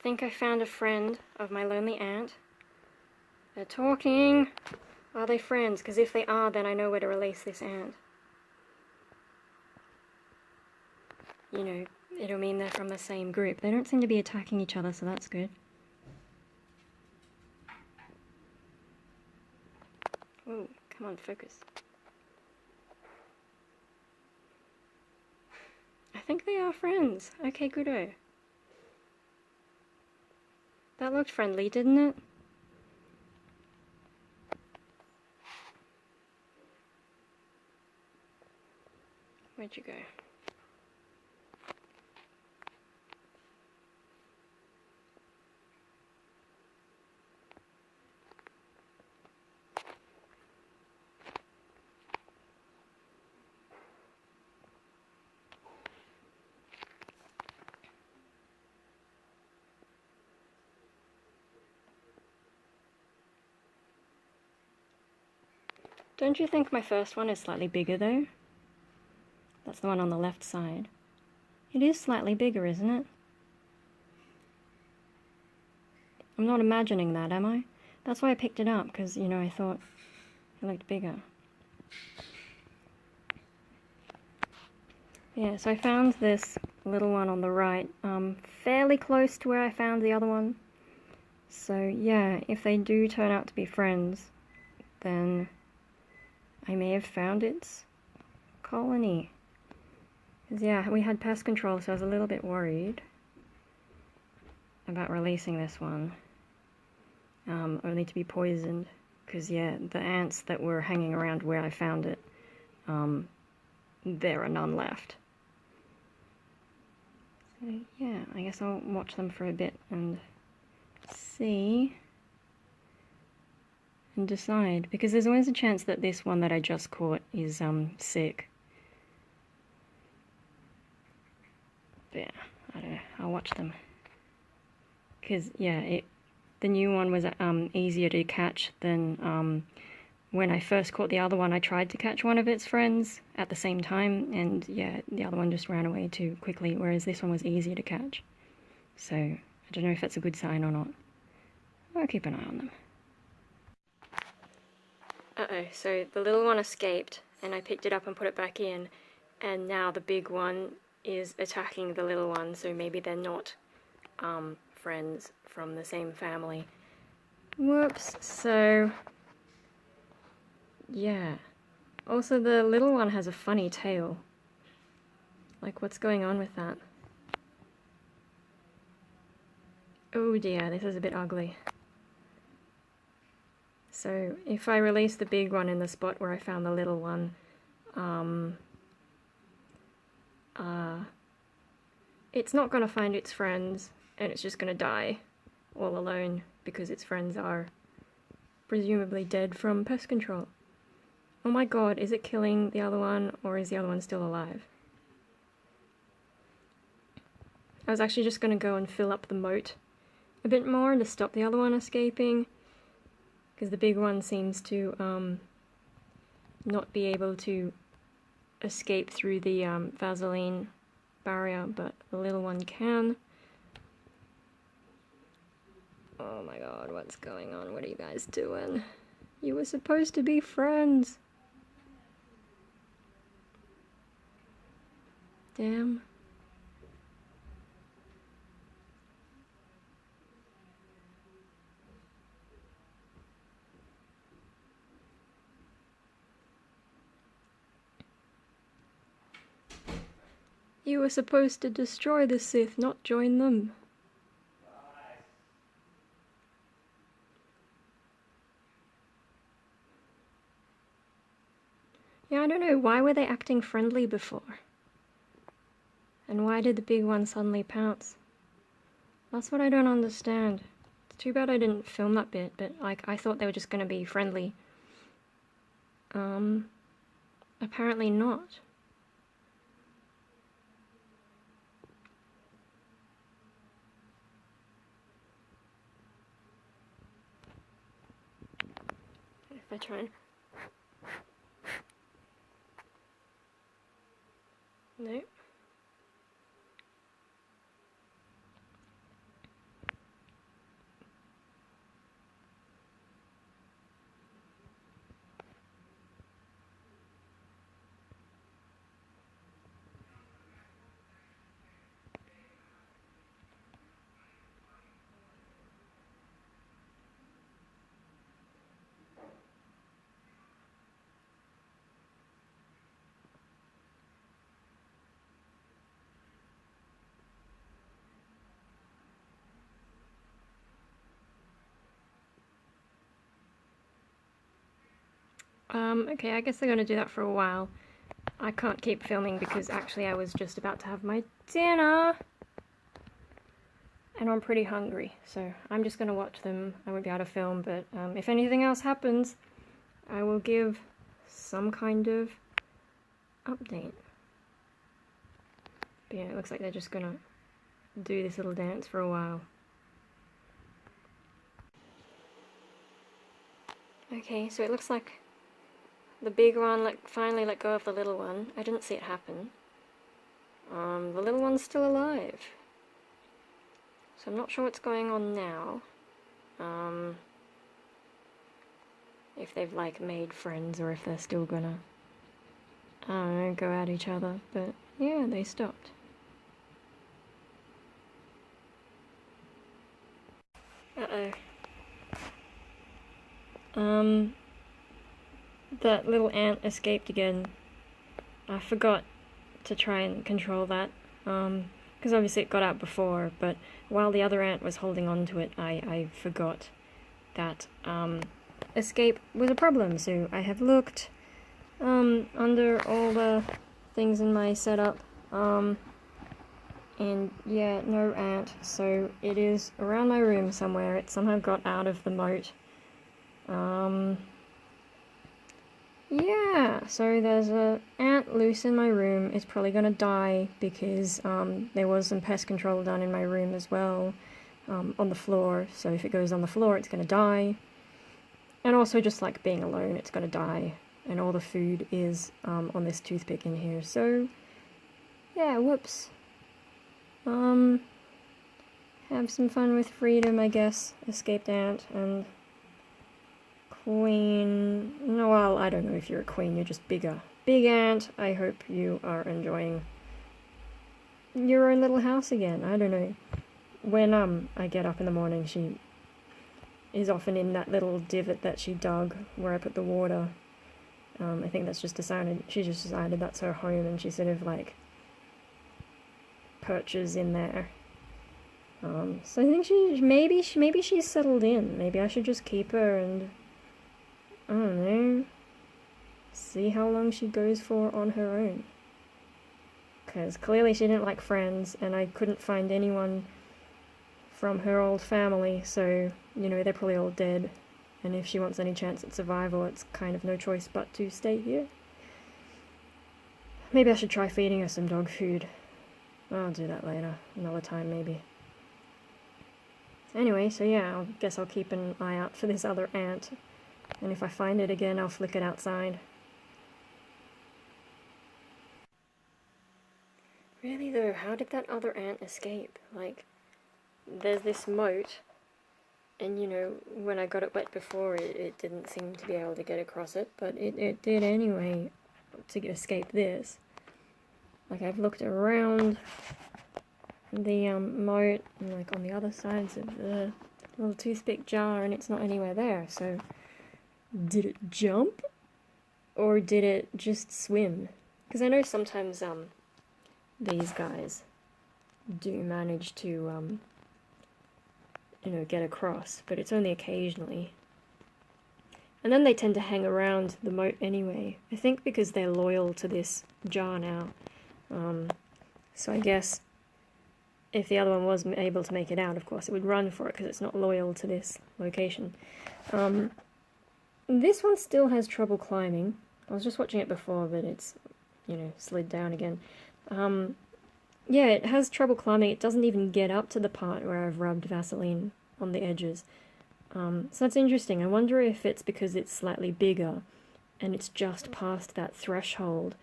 think I found a friend of my lonely aunt. They're talking. Are they friends? Because if they are, then I know where to release this ant. You know, it'll mean they're from the same group. They don't seem to be attacking each other, so that's good. Oh, come on, focus. I think they are friends. Okay, goodo. That looked friendly, didn't it? Where'd you go? Don't you think my first one is slightly bigger though? That's the one on the left side. It is slightly bigger, isn't it? I'm not imagining that, am I? That's why I picked it up, because, you know, I thought it looked bigger. Yeah, so I found this little one on the right, fairly close to where I found the other one. So yeah, if they do turn out to be friends, then I may have found its colony. Because yeah, we had pest control, so I was a little bit worried about releasing this one. Only to be poisoned. Because yeah, the ants that were hanging around where I found it, there are none left. So yeah, I guess I'll watch them for a bit and see and decide, because there's always a chance that this one that I just caught is sick. But yeah, I don't know, I'll watch them. Because yeah, the new one was easier to catch than when I first caught the other one. I tried to catch one of its friends at the same time, and yeah, the other one just ran away too quickly, whereas this one was easier to catch. So I don't know if that's a good sign or not. I'll keep an eye on them. Uh-oh, so the little one escaped, and I picked it up and put it back in, and now the big one is attacking the little one, so maybe they're not friends from the same family. Whoops, so yeah. Also, the little one has a funny tail. Like, what's going on with that? Oh dear, this is a bit ugly. So, if I release the big one in the spot where I found the little one, it's not gonna find its friends, and it's just gonna die all alone, because its friends are presumably dead from pest control. Oh my god, is it killing the other one, or is the other one still alive? I was actually just gonna go and fill up the moat a bit more to stop the other one escaping, because the big one seems to not be able to escape through the Vaseline barrier, but the little one can. Oh my god, what's going on? What are you guys doing? You were supposed to be friends. Damn. You were supposed to destroy the Sith, not join them. Yeah, I don't know, why were they acting friendly before? And why did the big one suddenly pounce? That's what I don't understand. It's too bad I didn't film that bit, but like, I thought they were just gonna be friendly. Apparently not. If I try and... Nope. Okay, I guess I'm gonna do that for a while. I can't keep filming because actually I was just about to have my dinner. And I'm pretty hungry, so I'm just gonna watch them. I won't be able to film, but if anything else happens, I will give some kind of update. But yeah, it looks like they're just gonna do this little dance for a while. Okay, so it looks like the big one finally let go of the little one. I didn't see it happen. The little one's still alive. So I'm not sure what's going on now. If they've like made friends or if they're still gonna, I don't know, go at each other. But yeah, they stopped. Uh-oh. That little ant escaped again. I forgot to try and control that. Because obviously it got out before, but while the other ant was holding on to it, I forgot that, escape was a problem. So I have looked, under all the things in my setup, and yeah, no ant. So it is around my room somewhere. It somehow got out of the moat. Yeah, so there's a ant loose in my room. It's probably gonna die because there was some pest control done in my room as well, on the floor. So if it goes on the floor, it's gonna die. And also just like being alone, it's gonna die. And all the food is on this toothpick in here. So yeah, whoops. Have some fun with freedom, I guess. Escaped ant and queen. No, well, I don't know if you're a queen, you're just bigger. Big ant, I hope you are enjoying your own little house again. I don't know. When I get up in the morning, she is often in that little divot that she dug where I put the water. I think that's just decided, she just decided that's her home, and she sort of like perches in there. So I think maybe she's settled in. Maybe I should just keep her and, I don't know, see how long she goes for on her own. Because clearly she didn't like friends, and I couldn't find anyone from her old family, so, you know, they're probably all dead. And if she wants any chance at survival, it's kind of no choice but to stay here. Maybe I should try feeding her some dog food. I'll do that later, another time maybe. Anyway, so yeah, I guess I'll keep an eye out for this other ant. And if I find it again, I'll flick it outside. Really though, how did that other ant escape? Like, there's this moat, and you know, when I got it wet before, it didn't seem to be able to get across it, but it did anyway to escape this. Like, I've looked around the moat and like on the other sides of the little toothpick jar, and it's not anywhere there. So did it jump, or did it just swim? Because I know sometimes these guys do manage to you know, get across, but it's only occasionally. And then they tend to hang around the moat anyway. I think because they're loyal to this jar now. So I guess if the other one was able to make it out, of course, it would run for it because it's not loyal to this location. This one still has trouble climbing. I was just watching it before, but it's, you know, slid down again. Yeah, it has trouble climbing. It doesn't even get up to the part where I've rubbed Vaseline on the edges. So that's interesting. I wonder if it's because it's slightly bigger and it's just past that threshold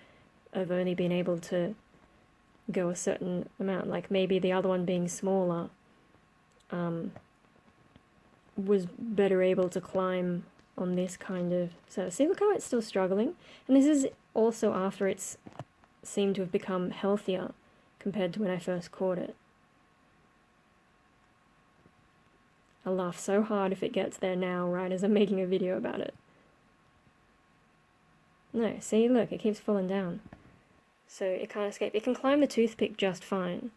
of only being able to go a certain amount. Like maybe the other one being smaller was better able to climb on this kind of... So see, look how it's still struggling. And this is also after it's seemed to have become healthier compared to when I first caught it. I'll laugh so hard if it gets there now, right as I'm making a video about it. No, see, look, it keeps falling down. So it can't escape. It can climb the toothpick just fine,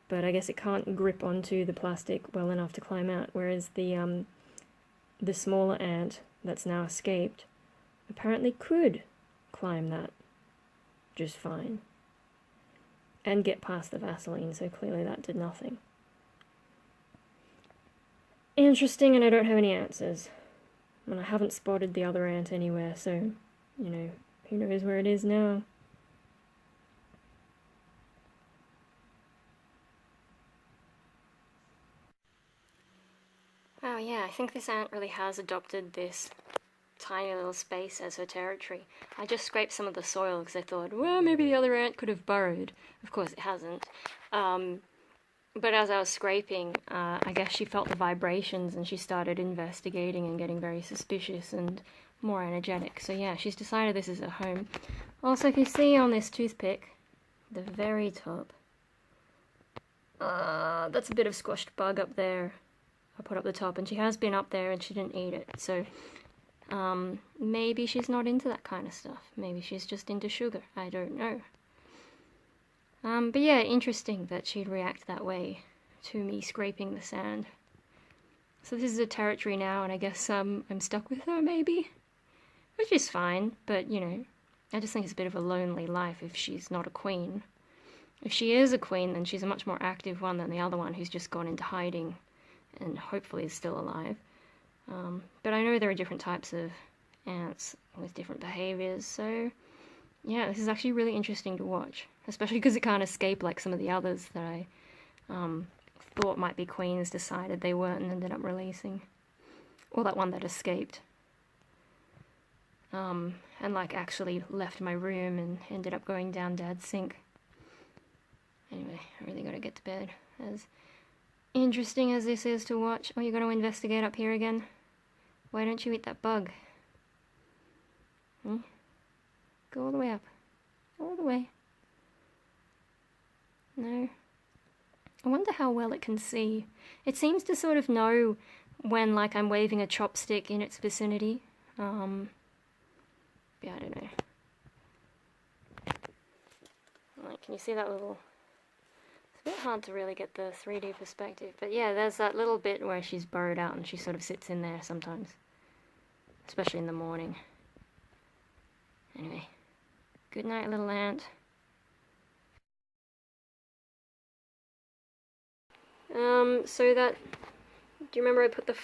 but I guess it can't grip onto the plastic well enough to climb out, whereas the smaller ant that's now escaped apparently could climb that just fine and get past the Vaseline, so clearly that did nothing. Interesting, and I don't have any answers. And I haven't spotted the other ant anywhere, so, you know, who knows where it is now. Oh yeah, I think this ant really has adopted this tiny little space as her territory. I just scraped some of the soil because I thought, well, maybe the other ant could have burrowed. Of course it hasn't. But as I was scraping, I guess she felt the vibrations and she started investigating and getting very suspicious and more energetic. So yeah, she's decided this is her home. Also, if you see on this toothpick, the very top, that's a bit of squashed bug up there. I put up the top, and she has been up there and she didn't eat it. So maybe she's not into that kind of stuff. Maybe she's just into sugar. I don't know. But yeah, interesting that she'd react that way to me scraping the sand. So this is a territory now, and I guess I'm stuck with her, maybe? Which is fine, but, you know, I just think it's a bit of a lonely life if she's not a queen. If she is a queen, then she's a much more active one than the other one who's just gone into hiding and hopefully is still alive. But I know there are different types of ants with different behaviors, so yeah, this is actually really interesting to watch, especially because it can't escape like some of the others that I thought might be queens, decided they weren't and ended up releasing. Or that one that escaped. And like actually left my room and ended up going down Dad's sink. Anyway, I really gotta get to bed. As interesting as this is to watch. Oh, you're gonna investigate up here again? Why don't you eat that bug? Go all the way up. All the way. No. I wonder how well it can see. It seems to sort of know when, like, I'm waving a chopstick in its vicinity. Yeah, I don't know. Like, can you see that little... It's a bit hard to really get the 3D perspective, but yeah, there's that little bit where she's burrowed out and she sort of sits in there sometimes. Especially in the morning. Anyway. Good night, little ant. So that... Do you remember I put the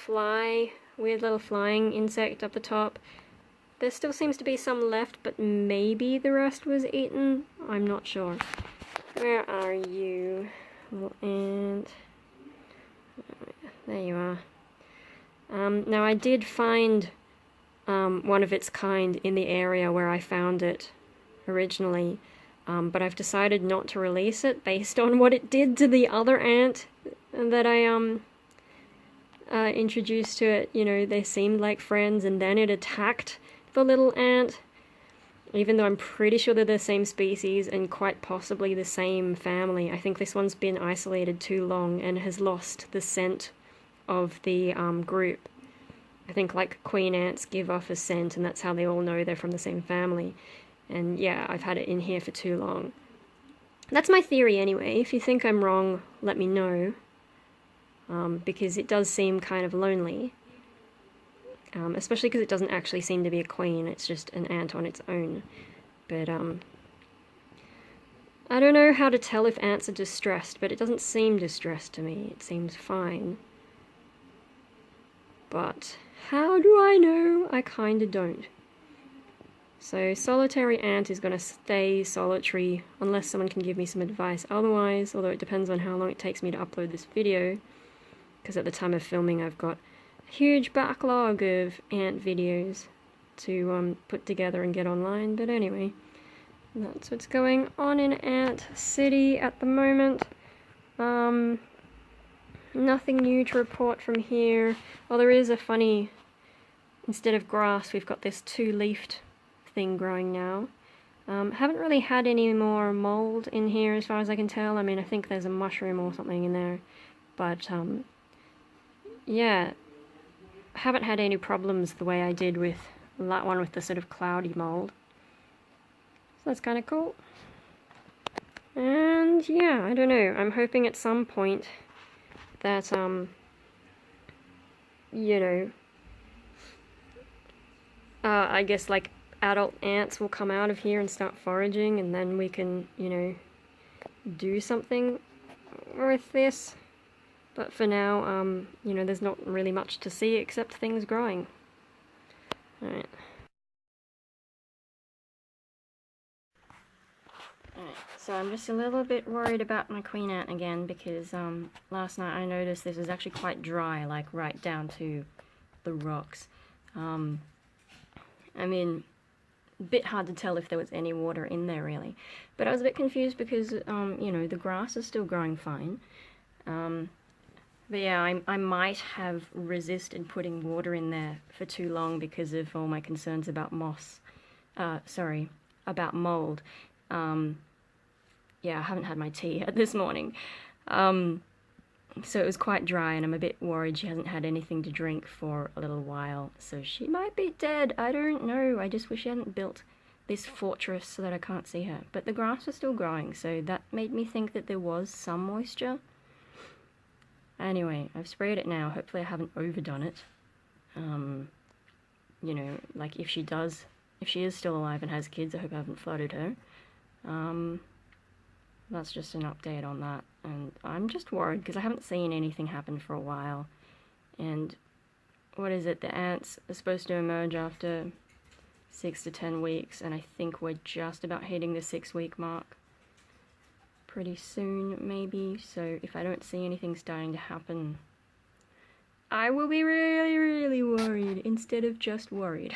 weird little flying insect up the top? There still seems to be some left, but maybe the rest was eaten? I'm not sure. Where are you, little ant? There you are. Now I did find one of its kind in the area where I found it originally, but I've decided not to release it based on what it did to the other ant that I introduced to it. You know, they seemed like friends, and then it attacked the little ant, even though I'm pretty sure they're the same species and quite possibly the same family. I think this one's been isolated too long and has lost the scent of the group. I think like queen ants give off a scent, and that's how they all know they're from the same family. And yeah, I've had it in here for too long. That's my theory anyway. If you think I'm wrong, let me know. Because it does seem kind of lonely. Especially because it doesn't actually seem to be a queen, it's just an ant on its own. But, I don't know how to tell if ants are distressed, but it doesn't seem distressed to me. It seems fine. But how do I know? I kinda don't. So solitary ant is going to stay solitary unless someone can give me some advice otherwise, although it depends on how long it takes me to upload this video, because at the time of filming I've got a huge backlog of ant videos to put together and get online. But anyway, that's what's going on in Ant City at the moment. Nothing new to report from here. Well, there is a funny, instead of grass we've got this two-leafed thing growing now. Haven't really had any more mold in here as far as I can tell. I mean, I think there's a mushroom or something in there, but yeah, haven't had any problems the way I did with that one with the sort of cloudy mold. So that's kind of cool. And yeah, I don't know, I'm hoping at some point that you know, I guess like adult ants will come out of here and start foraging, and then we can, you know, do something with this. But for now, you know, there's not really much to see except things growing. Alright. Alright, so I'm just a little bit worried about my queen ant again because last night I noticed this was actually quite dry, like right down to the rocks. I mean, a bit hard to tell if there was any water in there really. But I was a bit confused because, you know, the grass is still growing fine. But yeah, I might have resisted putting water in there for too long because of all my concerns about moss. Sorry, about mold. Yeah, I haven't had my tea yet this morning. So it was quite dry and I'm a bit worried she hasn't had anything to drink for a little while. So she might be dead, I don't know. I just wish she hadn't built this fortress so that I can't see her. But the grass was still growing, so that made me think that there was some moisture. Anyway, I've sprayed it now. Hopefully I haven't overdone it. You know, like if she is still alive and has kids, I hope I haven't flooded her. That's just an update on that. And I'm just worried because I haven't seen anything happen for a while. And what is it? The ants are supposed to emerge after 6 to 10 weeks, and I think we're just about hitting the 6-week mark pretty soon, maybe. So if I don't see anything starting to happen, I will be really, really worried instead of just worried.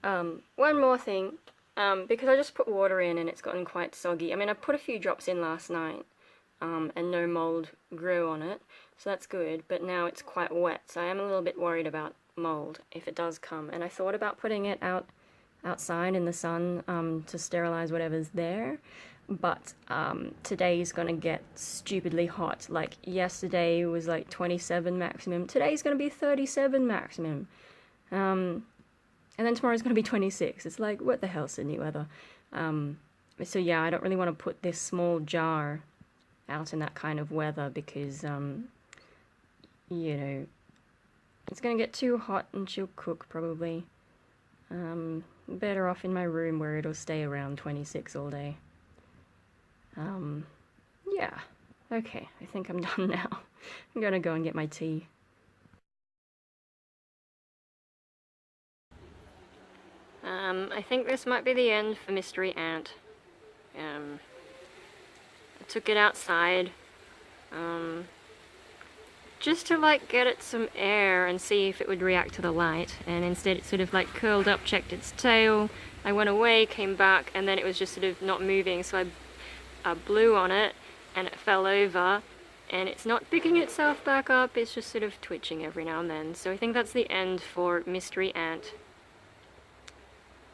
One more thing, because I just put water in and it's gotten quite soggy. I mean, I put a few drops in last night, and no mold grew on it, so that's good, but now it's quite wet, so I am a little bit worried about mold if it does come. And I thought about putting it outside in the sun to sterilize whatever's there, but today's gonna get stupidly hot. Like yesterday was like 27 maximum, today's gonna be 37 maximum, and then tomorrow's gonna be 26. It's like, what the hell, Sydney weather. So yeah, I don't really want to put this small jar out in that kind of weather because you know, it's gonna get too hot and she'll cook probably. Better off in my room where it'll stay around 26 all day. Yeah. Okay, I think I'm done now. I'm gonna go and get my tea. I think this might be the end for Mystery Ant. I took it outside, just to like get it some air and see if it would react to the light, and instead it sort of like curled up, checked its tail. I went away, came back, and then it was just sort of not moving, so I blew on it and it fell over, and it's not picking itself back up, it's just sort of twitching every now and then. So I think that's the end for Mystery Ant.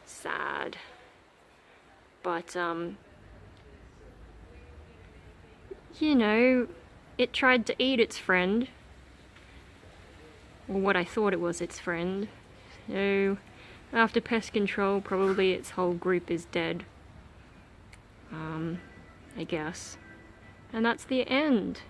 Sad. But you know, it tried to eat its friend, or what I thought it was its friend, so after pest control probably its whole group is dead, I guess. And that's the end.